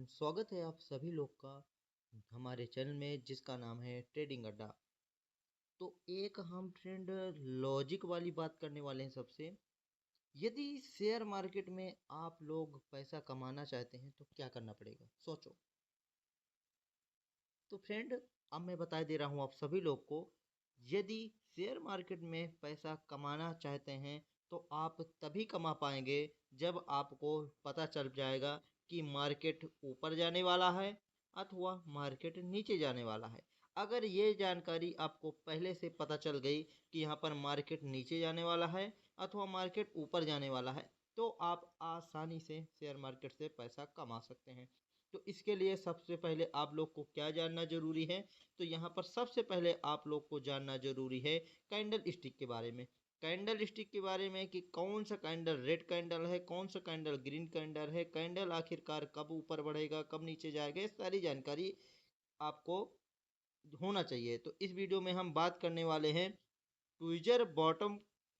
स्वागत है आप सभी लोग का हमारे चैनल में जिसका नाम है ट्रेडिंग अड्डा। तो एक हम ट्रेंड लॉजिक वाली बात करने वाले हैं सबसे। यदि शेयर मार्केट में आप लोग पैसा कमाना चाहते हैं तो क्या करना पड़ेगा, सोचो। तो फ्रेंड, अब मैं बता दे रहा हूँ आप सभी लोग को। यदि शेयर मार्केट में पैसा कमाना चाहते हैं तो आप तभी कमा पाएंगे जब आपको पता चल जाएगा कि मार्केट ऊपर जाने वाला है अथवा मार्केट नीचे जाने वाला है। अगर ये जानकारी आपको पहले से पता चल गई कि यहाँ पर मार्केट नीचे जाने वाला है अथवा मार्केट ऊपर जाने वाला है तो आप आसानी से शेयर मार्केट से पैसा कमा सकते हैं। तो इसके लिए सबसे पहले आप लोग को क्या जानना जरूरी है, तो यहाँ पर सबसे पहले आप लोग को जानना जरूरी है कैंडल स्टिक के बारे में। कैंडल स्टिक के बारे में कि कौन सा कैंडल रेड कैंडल है, कौन सा कैंडल ग्रीन कैंडल है, कैंडल आखिरकार कब ऊपर बढ़ेगा कब नीचे जाएगा, ये सारी जानकारी आपको होना चाहिए। तो इस वीडियो में हम बात करने वाले हैं tweezer bottom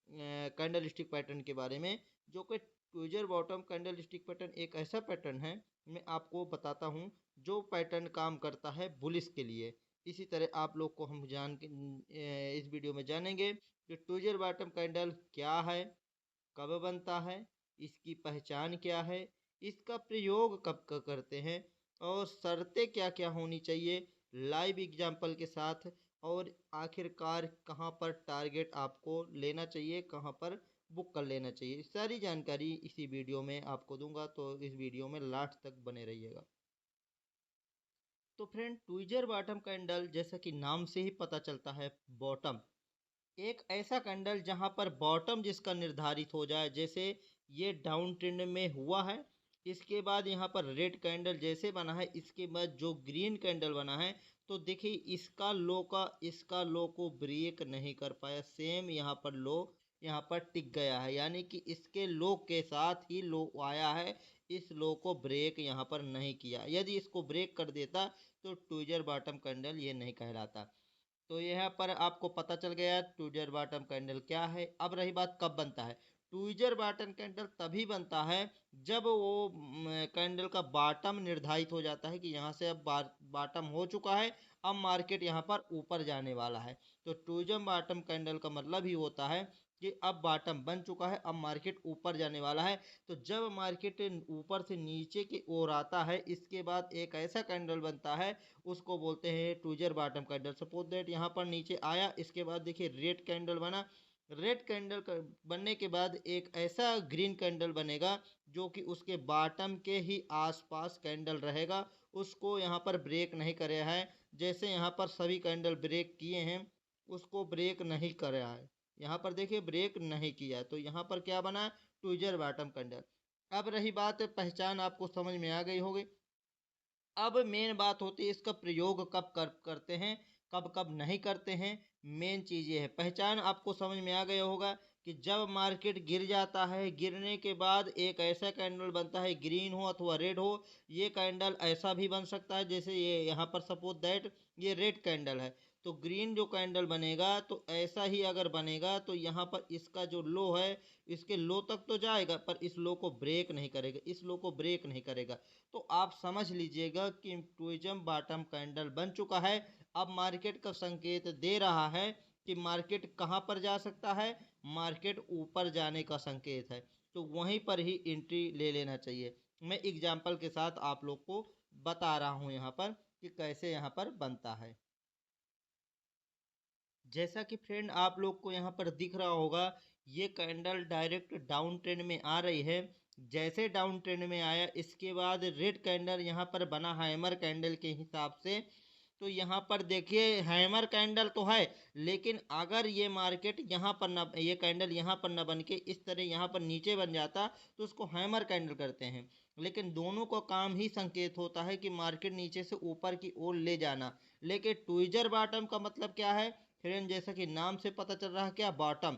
candle stick pattern के बारे में, जो कि tweezer bottom candle stick pattern एक ऐसा पैटर्न है, मैं आपको बताता हूँ, जो पैटर्न काम करता है बुलिश के लिए। इसी तरह आप लोग को हम जान के इस वीडियो में जानेंगे कि ट्विजर बॉटम कैंडल क्या है, कब बनता है, इसकी पहचान क्या है, इसका प्रयोग कब करते हैं और शर्तें क्या क्या होनी चाहिए लाइव एग्जाम्पल के साथ, और आखिरकार कहाँ पर टारगेट आपको लेना चाहिए, कहाँ पर बुक कर लेना चाहिए, सारी जानकारी इसी वीडियो में आपको दूंगा। तो इस वीडियो में लास्ट तक बने रहिएगा। तो फ्रेंड, ट्विजर बॉटम कैंडल जैसा कि नाम से ही पता चलता है, बॉटम एक ऐसा कैंडल जहां पर बॉटम जिसका निर्धारित हो जाए। जैसे ये डाउन ट्रेंड में हुआ है, इसके बाद यहाँ पर रेड कैंडल जैसे बना है, इसके बाद जो ग्रीन कैंडल बना है, तो देखिए इसका लो को ब्रेक नहीं कर पाया। सेम यहाँ पर लो यहाँ पर टिक गया है, यानी कि इसके लो के साथ ही लो आया है, इस लो को ब्रेक यहाँ पर नहीं किया। यदि इसको ब्रेक कर देता तो ट्विजर बॉटम कैंडल ये नहीं कहलाता। तो यहाँ पर आपको पता चल गया ट्विजर बॉटम कैंडल क्या है। अब रही बात कब बनता है। ट्विजर बॉटम कैंडल तभी बनता है जब वो कैंडल का बॉटम निर्धारित हो जाता है कि यहाँ से अब बॉटम हो चुका है, अब मार्केट यहाँ पर ऊपर जाने वाला है। तो ट्विजर बॉटम कैंडल का मतलब ही होता है कि अब बॉटम बन चुका है, अब मार्केट ऊपर जाने वाला है। तो जब मार्केट ऊपर से नीचे की ओर आता है, इसके बाद एक ऐसा कैंडल बनता है, उसको बोलते हैं tweezer bottom candle. Suppose that यहाँ पर नीचे आया, इसके बाद देखिए रेड कैंडल बना, रेड कैंडल बनने के बाद एक ऐसा ग्रीन कैंडल बनेगा जो कि उसके बॉटम के ही आसपास कैंडल रहेगा, उसको यहाँ पर ब्रेक नहीं करे है। जैसे यहाँ पर सभी कैंडल ब्रेक किए हैं, उसको ब्रेक नहीं करा है, यहाँ पर देखिए ब्रेक नहीं किया, तो यहाँ पर क्या बना, ट्विजर बॉटम कैंडल। अब रही बात पहचान, आपको समझ में आ गई होगी। अब मेन बात होती है इसका प्रयोग कब करते हैं, कब कब नहीं करते हैं। मेन चीज़ ये है, पहचान आपको समझ में आ गया होगा कि जब मार्केट गिर जाता है, गिरने के बाद एक ऐसा कैंडल बनता है, ग्रीन हो अथवा रेड हो। ये कैंडल ऐसा भी बन सकता है, जैसे ये यहाँ पर सपोज दैट ये रेड कैंडल है, तो ग्रीन जो कैंडल बनेगा तो ऐसा ही अगर बनेगा तो यहाँ पर इसका जो लो है, इसके लो तक तो जाएगा पर इस लो को ब्रेक नहीं करेगा, इस लो को ब्रेक नहीं करेगा। तो आप समझ लीजिएगा कि ट्विजर बॉटम कैंडल बन चुका है। अब मार्केट का संकेत दे रहा है कि मार्केट कहां पर जा सकता है, मार्केट ऊपर जाने का संकेत है। तो वहीं पर ही एंट्री ले लेना चाहिए। मैं एग्जाम्पल के साथ आप लोग को बता रहा हूं यहाँ पर कि कैसे यहाँ पर बनता है। जैसा कि फ्रेंड आप लोग को यहाँ पर दिख रहा होगा, ये कैंडल डायरेक्ट डाउन ट्रेंड में आ रही है। जैसे डाउन ट्रेंड में आया, इसके बाद रेड कैंडल यहाँ पर बना हैमर कैंडल के हिसाब से। तो यहाँ पर देखिए हैमर कैंडल तो है, लेकिन अगर ये मार्केट यहाँ पर न, ये कैंडल यहाँ पर न बन के इस तरह यहाँ पर नीचे बन जाता तो उसको हैमर कैंडल करते हैं। लेकिन दोनों का काम ही संकेत होता है कि मार्केट नीचे से ऊपर की ओर ले जाना। लेकिन ट्विजर बॉटम का मतलब क्या है फ्रेंड, जैसा कि नाम से पता चल रहा है, क्या बॉटम,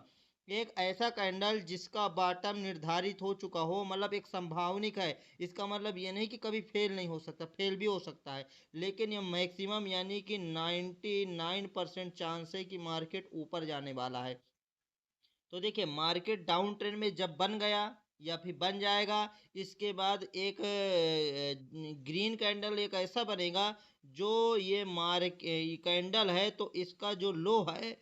एक ऐसा कैंडल जिसका बॉटम निर्धारित हो चुका हो, मतलब एक संभावनिक है। इसका मतलब ये नहीं कि कभी फेल नहीं हो सकता, फेल भी हो सकता है, लेकिन ये मैक्सिमम यानी कि 99% चांस है कि मार्केट ऊपर जाने वाला है। तो देखिए मार्केट डाउन ट्रेंड में जब बन गया, या फिर बन जाएगा। इसके बाद एक ग्रीन कैंडल एक ऐसा बनेगा जो ये कैंडल है, तो इसका जो लो है,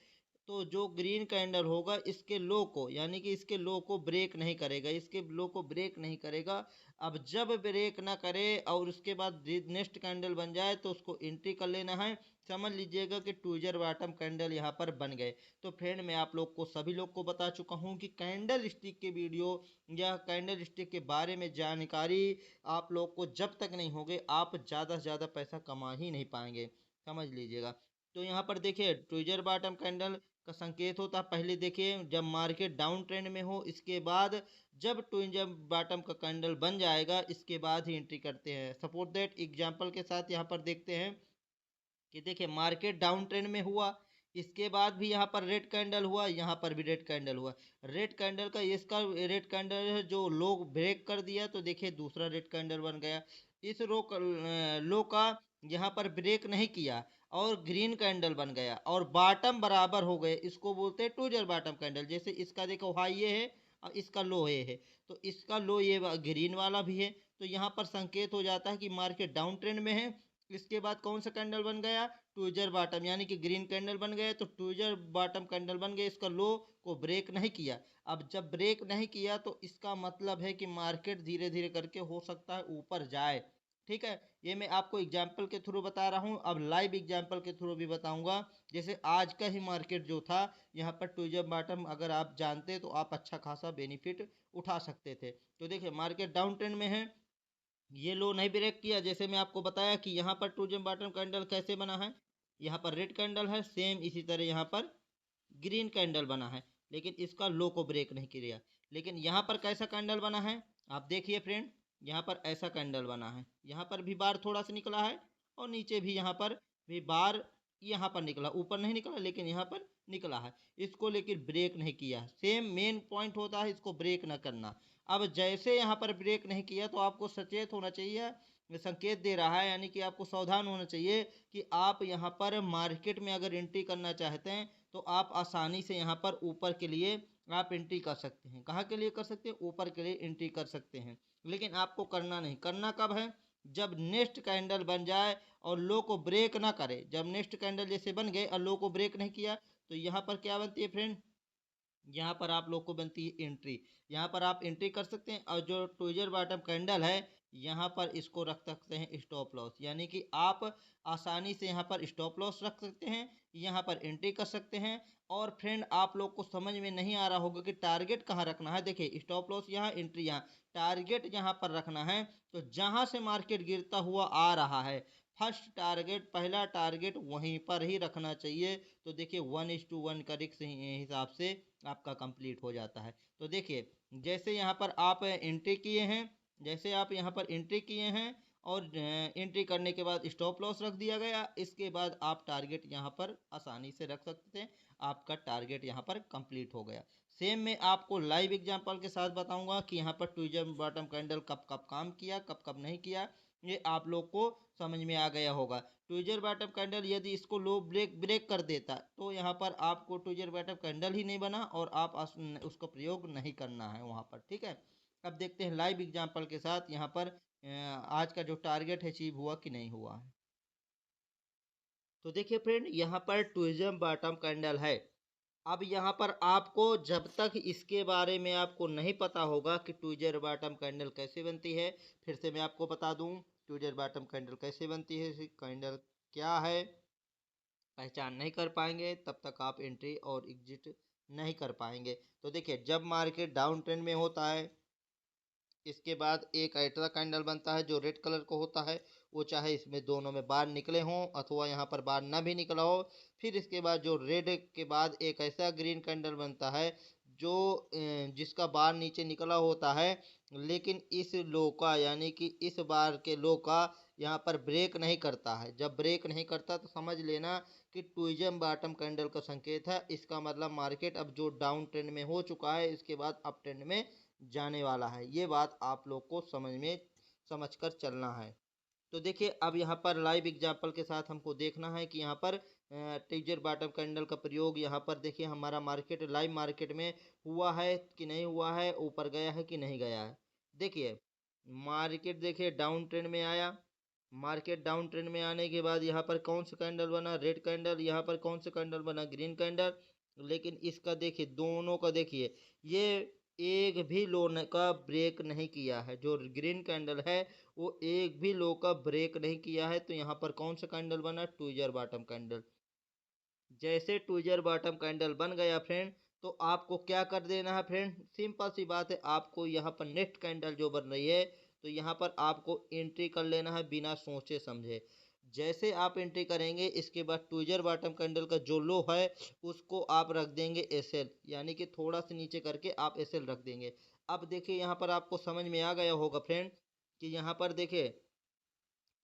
तो जो ग्रीन कैंडल होगा इसके लो को, यानी कि इसके लो को ब्रेक नहीं करेगा, इसके लो को ब्रेक नहीं करेगा। अब जब ब्रेक ना करे और उसके बाद नेक्स्ट कैंडल बन जाए तो उसको एंट्री कर लेना है। समझ लीजिएगा कि ट्विजर बॉटम कैंडल यहाँ पर बन गए। तो फ्रेंड मैं आप लोग को सभी लोग को बता चुका हूँ कि कैंडल स्टिक के वीडियो या कैंडल स्टिक के बारे में जानकारी आप लोग को जब तक नहीं होगी आप ज़्यादा से ज़्यादा पैसा कमा ही नहीं पाएंगे, समझ लीजिएगा। तो यहाँ पर देखिए ट्विजर बॉटम कैंडल का संकेत होता है, पहले देखिए जब मार्केट डाउन ट्रेंड में हो, इसके बाद जब ट्विजर बॉटम का कैंडल बन जाएगा इसके बाद ही एंट्री करते हैं। सपोज दैट एग्जांपल के साथ यहाँ पर देखते हैं कि देखिए मार्केट डाउन ट्रेंड में हुआ, इसके बाद भी यहाँ पर रेड कैंडल हुआ, यहाँ पर भी रेड कैंडल हुआ। रेड कैंडल का इसका रेड कैंडल है जो लो ब्रेक कर दिया, तो देखिए दूसरा रेड कैंडल बन गया। इस लो का यहाँ पर ब्रेक नहीं किया और ग्रीन कैंडल बन गया और बॉटम बराबर हो गए, इसको बोलते हैं ट्विजर बॉटम कैंडल। जैसे इसका देखो हाई ये है और इसका लो ये है, तो इसका लो ये ग्रीन वाला भी है, तो यहाँ पर संकेत हो जाता है कि मार्केट डाउन ट्रेंड में है। इसके बाद कौन सा कैंडल बन गया, ट्विजर बॉटम, यानी कि ग्रीन कैंडल बन गया, तो ट्विजर बॉटम कैंडल बन गया, इसका लो को ब्रेक नहीं किया। अब जब ब्रेक नहीं किया तो इसका मतलब है कि मार्केट धीरे धीरे करके हो सकता है ऊपर जाए। ठीक है, ये मैं आपको एग्जाम्पल के थ्रू बता रहा हूँ, अब लाइव एग्जाम्पल के थ्रू भी बताऊंगा। जैसे आज का ही मार्केट जो था, यहाँ पर ट्विजर बॉटम अगर आप जानते तो आप अच्छा खासा बेनिफिट उठा सकते थे। तो देखिए मार्केट डाउन ट्रेंड में है, ये लो नहीं ब्रेक किया, जैसे मैं आपको बताया कि यहाँ पर टू जेम बॉटम कैंडल कैसे बना है, यहाँ पर रेड कैंडल है, सेम इसी तरह यहाँ पर ग्रीन कैंडल बना है, लेकिन इसका लो को ब्रेक नहीं किया। लेकिन यहाँ पर कैसा कैंडल बना है आप देखिए फ्रेंड, यहाँ पर ऐसा कैंडल बना है, यहाँ पर भी बार थोड़ा सा निकला है और नीचे भी यहाँ पर भी बार यहाँ पर निकला, ऊपर नहीं निकला लेकिन यहाँ पर निकला है, इसको लेकिन ब्रेक नहीं किया। सेम मेन पॉइंट होता है इसको ब्रेक ना करना। अब जैसे यहाँ पर ब्रेक नहीं किया तो आपको सचेत होना चाहिए, संकेत दे रहा है, यानी कि आपको सावधान होना चाहिए कि आप यहाँ पर मार्केट में अगर एंट्री करना चाहते हैं तो आप आसानी से यहाँ पर ऊपर के लिए आप एंट्री कर सकते हैं। कहाँ के लिए कर सकते हैं, ऊपर के लिए एंट्री कर सकते हैं। लेकिन आपको करना नहीं, करना कब है, जब नेक्स्ट कैंडल बन जाए और लो को ब्रेक ना करे। जब नेक्स्ट कैंडल जैसे बन गए और लो को ब्रेक नहीं किया तो यहाँ पर क्या बनती है फ्रेंड, यहाँ पर आप लोग को बनती है एंट्री। यहाँ पर आप एंट्री कर सकते हैं और जो ट्विजर बॉटम कैंडल है यहाँ पर इसको रख सकते हैं स्टॉप लॉस, यानी कि आप आसानी से यहाँ पर स्टॉप लॉस रख सकते हैं, यहाँ पर एंट्री कर सकते हैं। और फ्रेंड आप लोग को समझ में नहीं आ रहा होगा कि टारगेट कहाँ रखना है। देखिए स्टॉप लॉस यहाँ, एंट्री यहाँ, टारगेट यहाँ पर रखना है। तो जहाँ से मार्केट गिरता हुआ आ रहा है फर्स्ट टारगेट, पहला टारगेट वहीं पर ही रखना चाहिए। तो देखिए 1:1 का रिस्क हिसाब से आपका कंप्लीट हो जाता है। तो देखिए जैसे यहाँ पर आप एंट्री किए हैं, जैसे आप यहाँ पर एंट्री किए हैं और एंट्री करने के बाद स्टॉप लॉस रख दिया गया, इसके बाद आप टारगेट यहाँ पर आसानी से रख सकते हैं, आपका टारगेट यहाँ पर कंप्लीट हो गया। सेम मैं आपको लाइव एग्जांपल के साथ बताऊंगा कि यहाँ पर ट्विजर बॉटम कैंडल कब कब काम किया, कब कब नहीं किया, ये आप लोग को समझ में आ गया होगा। ट्विजर बॉटम कैंडल यदि इसको लो ब्रेक कर देता तो यहाँ पर आपको ट्विजर बॉटम कैंडल ही नहीं बना और आप उसका प्रयोग नहीं करना है वहाँ पर। ठीक है, अब देखते हैं लाइव एग्जांपल के साथ यहाँ पर आज का जो टारगेट है अचीव हुआ कि नहीं हुआ है। तो देखिए फ्रेंड यहाँ पर ट्विजर बॉटम कैंडल है। अब यहाँ पर आपको जब तक इसके बारे में आपको नहीं पता होगा कि ट्विजर बॉटम कैंडल कैसे बनती है, फिर से मैं आपको बता दूं ट्विजर बॉटम कैंडल कैसे बनती है, कैंडल क्या है, पहचान नहीं कर पाएंगे तब तक आप एंट्री और एग्जिट नहीं कर पाएंगे। तो देखिए जब मार्केट डाउन ट्रेंड में होता है इसके बाद एक ऐसा कैंडल बनता है जो रेड कलर का होता है, वो चाहे इसमें दोनों में बार निकले हों अथवा यहाँ पर बार ना भी निकला हो। फिर इसके बाद जो रेड के बाद एक ऐसा ग्रीन कैंडल बनता है जो जिसका बार नीचे निकला होता है, लेकिन इस लो का, यानी कि इस बार के लो का यहाँ पर ब्रेक नहीं करता है। जब ब्रेक नहीं करता तो समझ लेना कि ट्विजर बॉटम कैंडल का संकेत है। इसका मतलब मार्केट अब जो डाउन ट्रेंड में हो चुका है इसके बाद अप ट्रेंड में जाने वाला है। ये बात आप लोग को समझ कर चलना है। तो देखिए अब यहाँ पर लाइव एग्जांपल के साथ हमको देखना है कि यहाँ पर ट्विजर बॉटम कैंडल का प्रयोग यहाँ पर देखिए हमारा मार्केट लाइव मार्केट में हुआ है कि नहीं हुआ है, ऊपर गया है कि नहीं गया है। देखिए मार्केट देखिए डाउन ट्रेंड में आया, मार्केट डाउन ट्रेंड में आने के बाद यहाँ पर कौन सा कैंडल बना, रेड कैंडल, यहाँ पर कौन सा कैंडल बना, ग्रीन कैंडल। लेकिन इसका देखिए दोनों का देखिए ये एक भी लो का ब्रेक नहीं किया है। जो ग्रीन कैंडल है वो एक भी लो का ब्रेक नहीं किया है। तो यहाँ पर कौन सा कैंडल बना, ट्विजर बॉटम कैंडल। जैसे ट्विजर बॉटम कैंडल बन गया फ्रेंड, तो आपको क्या कर देना है फ्रेंड, सिंपल सी बात है, आपको यहाँ पर नेक्स्ट कैंडल जो बन रही है तो यहाँ पर आपको एंट्री कर लेना है बिना सोचे समझे। जैसे आप एंट्री करेंगे इसके बाद ट्विजर बॉटम कैंडल का जो लो है उसको आप रख देंगे एसएल, यानी कि थोड़ा सा नीचे करके आप एसएल रख देंगे। अब देखिए यहाँ पर आपको समझ में आ गया होगा फ्रेंड कि यहाँ पर देखिए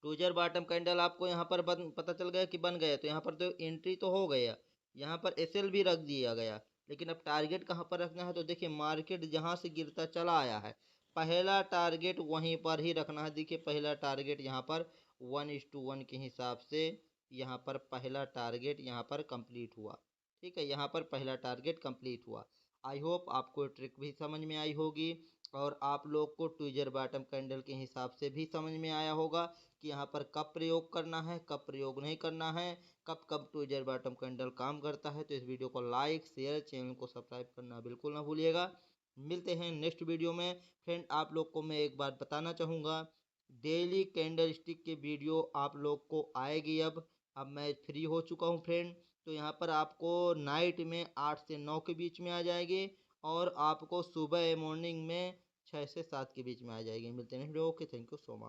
ट्विजर बॉटम कैंडल आपको यहाँ पर पता चल गया कि बन गया, तो यहाँ पर तो एंट्री तो हो गया, यहाँ पर एसएल भी रख दिया गया। लेकिन अब टारगेट कहाँ पर रखना है, तो देखिए मार्केट जहाँ से गिरता चला आया है पहला टारगेट वहीं पर ही रखना है। देखिए पहला टारगेट यहाँ पर 1:1 के हिसाब से यहाँ पर पहला टारगेट यहाँ पर कंप्लीट हुआ। ठीक है, यहाँ पर पहला टारगेट कंप्लीट हुआ। आई होप आपको ट्रिक भी समझ में आई होगी और आप लोग को ट्विजर बॉटम कैंडल के हिसाब से भी समझ में आया होगा कि यहाँ पर कब प्रयोग करना है, कब प्रयोग नहीं करना है, कब कब ट्विजर बॉटम कैंडल काम करता है। तो इस वीडियो को लाइक शेयर, चैनल को सब्सक्राइब करना बिल्कुल ना भूलिएगा। मिलते हैं नेक्स्ट वीडियो में। फ्रेंड आप लोग को मैं एक बात बताना चाहूँगा, डेली कैंडल स्टिक के वीडियो आप लोग को आएगी। अब मैं फ्री हो चुका हूँ फ्रेंड, तो यहाँ पर आपको नाइट में 8 से 9 के बीच में आ जाएगी और आपको सुबह मॉर्निंग में 6 से 7 के बीच में आ जाएगी। मिलते हैं, okay, thank you so much.